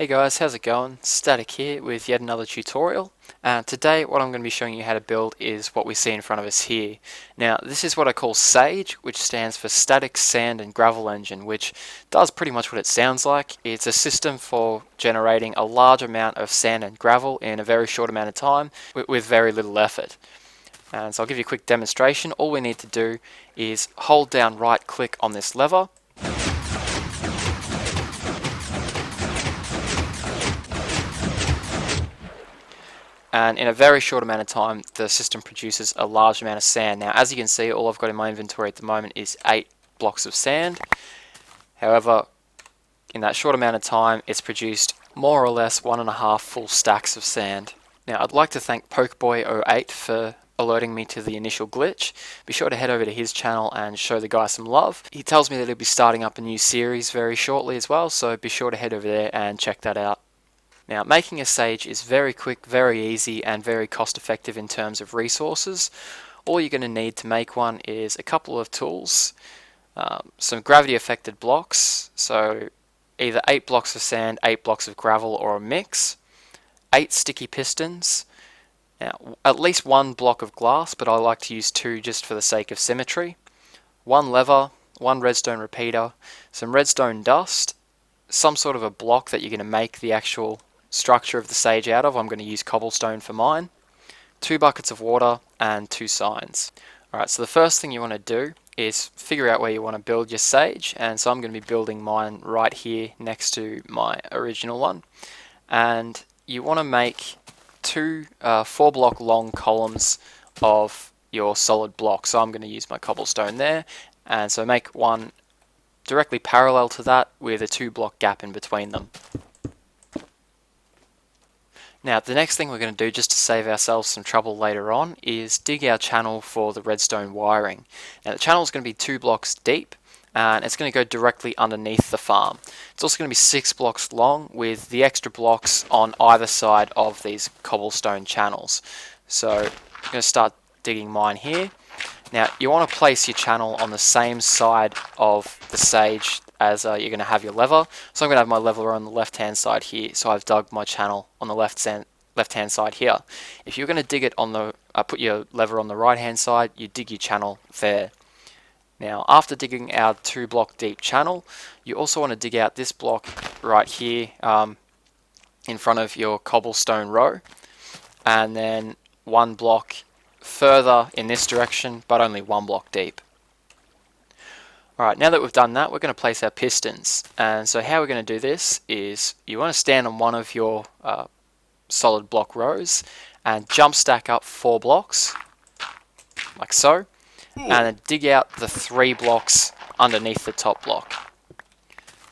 Hey guys, how's it going? Static here with yet another tutorial. Today what I'm going to be showing you how to build is what we see in front of us here. Now this is what I call SAGE, which stands for Static Sand and Gravel Engine, which does pretty much what it sounds like. It's a system for generating a large amount of sand and gravel in a very short amount of time with very little effort. And so I'll give you a quick demonstration. All we need to do is hold down right click on this lever. And in a very short amount of time the system produces a large amount of sand. Now as you can see, all I've got in my inventory at the moment is 8 blocks of sand. However, in that short amount of time it's produced more or less 1.5 full stacks of sand. Now I'd like to thank Pokeboy08 for alerting me to the initial glitch. Be sure to head over to his channel and show the guy some love. He tells me that he'll be starting up a new series very shortly as well, so be sure to head over there and check that out. Now, making a SAGE is very quick, very easy, and very cost effective in terms of resources. All you're going to need to make one is a couple of tools, some gravity affected blocks, so either 8 blocks of sand, 8 blocks of gravel, or a mix, 8 sticky pistons, now at least 1 block of glass, but I like to use 2 just for the sake of symmetry, 1 lever, 1 redstone repeater, some redstone dust, some sort of a block that you're going to make the actual structure of the SAGE out of. I'm going to use cobblestone for mine, 2 buckets of water, and 2 signs. Alright, so the first thing you want to do is figure out where you want to build your SAGE, and so I'm going to be building mine right here next to my original one. And you want to make 2 4 block long columns of your solid block. So I'm going to use my cobblestone there, and so make one directly parallel to that with a 2 block gap in between them. Now the next thing we're going to do, just to save ourselves some trouble later on, is dig our channel for the redstone wiring. Now the channel is going to be 2 blocks deep, and it's going to go directly underneath the farm. It's also going to be 6 blocks long with the extra blocks on either side of these cobblestone channels. So I'm going to start digging mine here. Now you want to place your channel on the same side of the SAGE as you're going to have your lever. So I'm going to have my lever on the left hand side here, so I've dug my channel on the left hand side here. If you're going to dig it on the put your lever on the right hand side, you dig your channel there. Now after digging our 2 block deep channel, you also want to dig out this block right here in front of your cobblestone row, and then 1 block further in this direction, but only 1 block deep. Alright, now that we've done that, we're going to place our pistons. And so how we're going to do this is you want to stand on one of your solid block rows and jump stack up 4 blocks, like so, and then dig out the 3 blocks underneath the top block.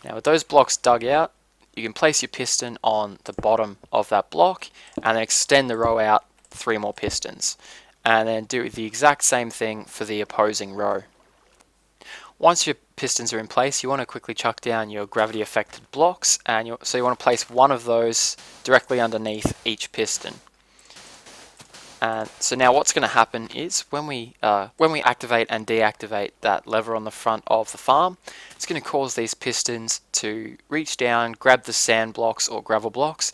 Now with those blocks dug out, you can place your piston on the bottom of that block and then extend the row out 3 more pistons. And then do the exact same thing for the opposing row. Once your pistons are in place, you want to quickly chuck down your gravity affected blocks, and so you want to place one of those directly underneath each piston. And so now what's going to happen is when we activate and deactivate that lever on the front of the farm, it's going to cause these pistons to reach down, grab the sand blocks or gravel blocks,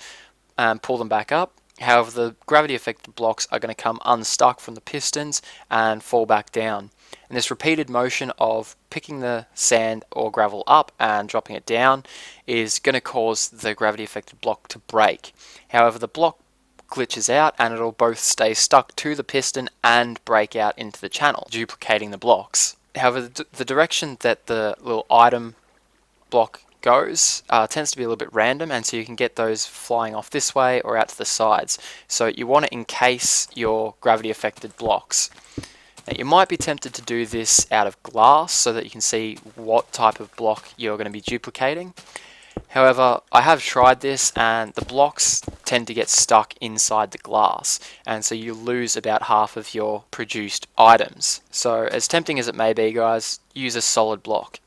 and pull them back up. However, the gravity affected blocks are going to come unstuck from the pistons and fall back down. And this repeated motion of picking the sand or gravel up and dropping it down is going to cause the gravity affected block to break. However, the block glitches out and it'll both stay stuck to the piston and break out into the channel, duplicating the blocks. However, the direction that the little item block goes tends to be a little bit random, and so you can get those flying off this way or out to the sides. So you want to encase your gravity affected blocks. Now you might be tempted to do this out of glass so that you can see what type of block you're going to be duplicating. However, I have tried this and the blocks tend to get stuck inside the glass, and so you lose about half of your produced items. So as tempting as it may be, guys, use a solid block.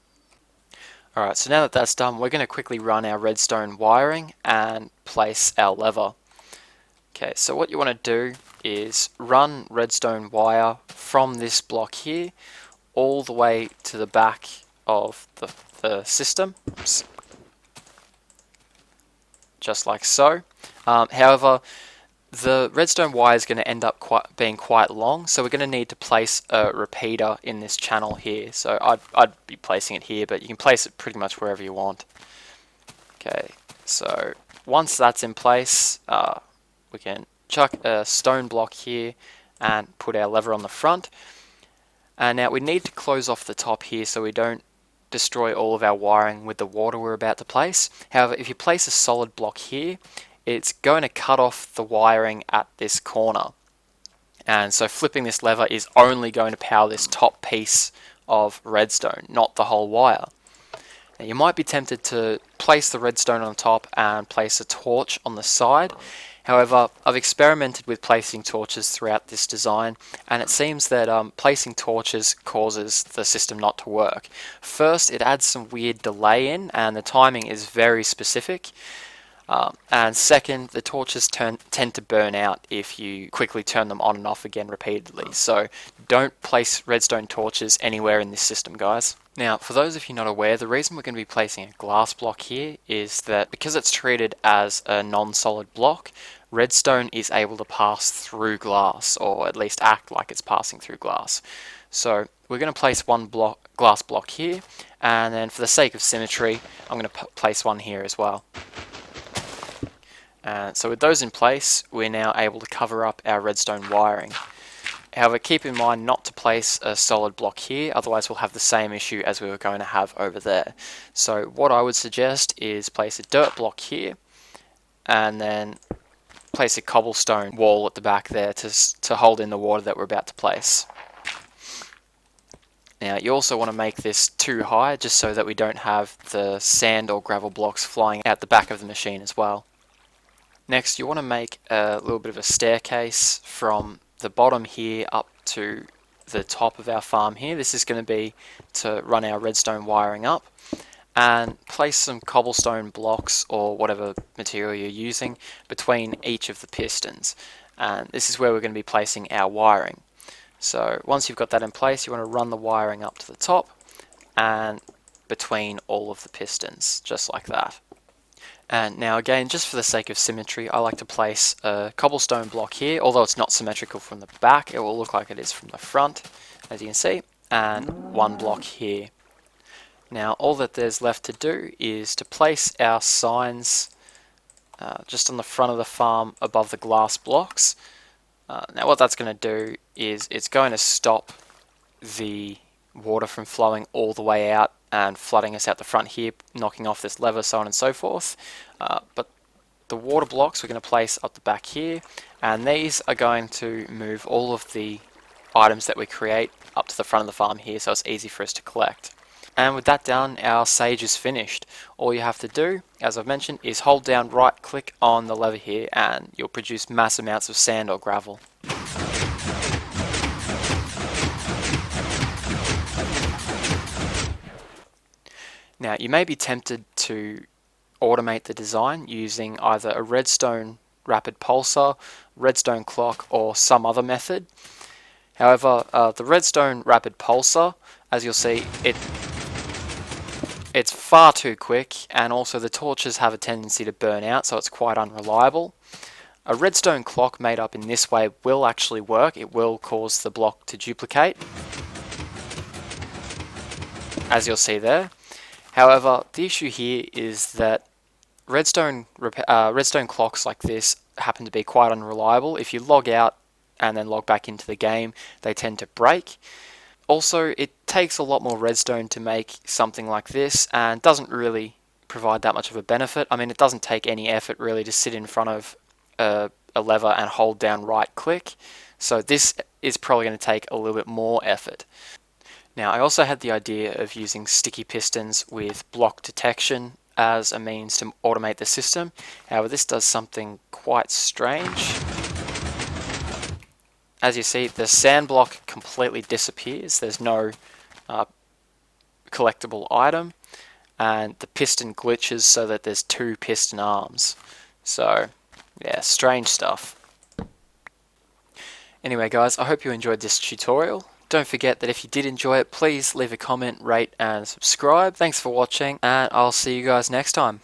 Alright, so now that that's done, we're going to quickly run our redstone wiring and place our lever. Okay, so what you want to do is run redstone wire from this block here all the way to the back of the system. Oops. just like so. However, the redstone wire is going to end up being quite long, so we're going to need to place a repeater in this channel here. So I'd be placing it here, but you can place it pretty much wherever you want. Okay, so once that's in place, we can chuck a stone block here and put our lever on the front. And now we need to close off the top here so we don't destroy all of our wiring with the water we're about to place. However, if you place a solid block here, it's going to cut off the wiring at this corner. And so flipping this lever is only going to power this top piece of redstone, not the whole wire. Now you might be tempted to place the redstone on top and place a torch on the side. However, I've experimented with placing torches throughout this design, and it seems that placing torches causes the system not to work. First, it adds some weird delay in, and the timing is very specific. And second, the torches tend to burn out if you quickly turn them on and off again repeatedly. So don't place redstone torches anywhere in this system, guys. Now, for those of you not aware, the reason we're going to be placing a glass block here is that because it's treated as a non-solid block, redstone is able to pass through glass, or at least act like it's passing through glass. So we're going to place one glass block here, and then for the sake of symmetry, I'm going to place one here as well. So with those in place, we're now able to cover up our redstone wiring. However, keep in mind not to place a solid block here, otherwise we'll have the same issue as we were going to have over there. So what I would suggest is place a dirt block here, and then place a cobblestone wall at the back there to hold in the water that we're about to place. Now you also want to make this too high, just so that we don't have the sand or gravel blocks flying out the back of the machine as well. Next, you want to make a little bit of a staircase from the bottom here up to the top of our farm here. This is going to be to run our redstone wiring up, and place some cobblestone blocks or whatever material you're using between each of the pistons. And this is where we're going to be placing our wiring. So once you've got that in place, you want to run the wiring up to the top and between all of the pistons, just like that. And now again, just for the sake of symmetry, I like to place a cobblestone block here. Although it's not symmetrical from the back, it will look like it is from the front, as you can see, and one block here. Now all that there's left to do is to place our signs just on the front of the farm above the glass blocks. Now what that's going to do is it's going to stop the water from flowing all the way out and flooding us out the front here, knocking off this lever, so on and so forth. But the water blocks we're going to place up the back here, and these are going to move all of the items that we create up to the front of the farm here, so it's easy for us to collect. And with that done, our sage is finished. All you have to do, as I've mentioned, is hold down right click on the lever here, and you'll produce mass amounts of sand or gravel. Now you may be tempted to automate the design using either a redstone rapid pulsar, redstone clock, or some other method. However, the redstone rapid pulsar, as you'll see, it's far too quick, and also the torches have a tendency to burn out, so it's quite unreliable. A redstone clock made up in this way will actually work. It will cause the block to duplicate, as you'll see there. However, the issue here is that redstone clocks like this happen to be quite unreliable. If you log out and then log back into the game, they tend to break. Also, it takes a lot more redstone to make something like this, and doesn't really provide that much of a benefit. I mean, it doesn't take any effort really to sit in front of a lever and hold down right click, so this is probably going to take a little bit more effort. Now, I also had the idea of using sticky pistons with block detection as a means to automate the system. However, this does something quite strange. As you see, the sand block completely disappears. There's no collectible item, and the piston glitches so that there's two piston arms. So, yeah, strange stuff. Anyway guys, I hope you enjoyed this tutorial. Don't forget that if you did enjoy it, please leave a comment, rate, and subscribe. Thanks for watching, and I'll see you guys next time.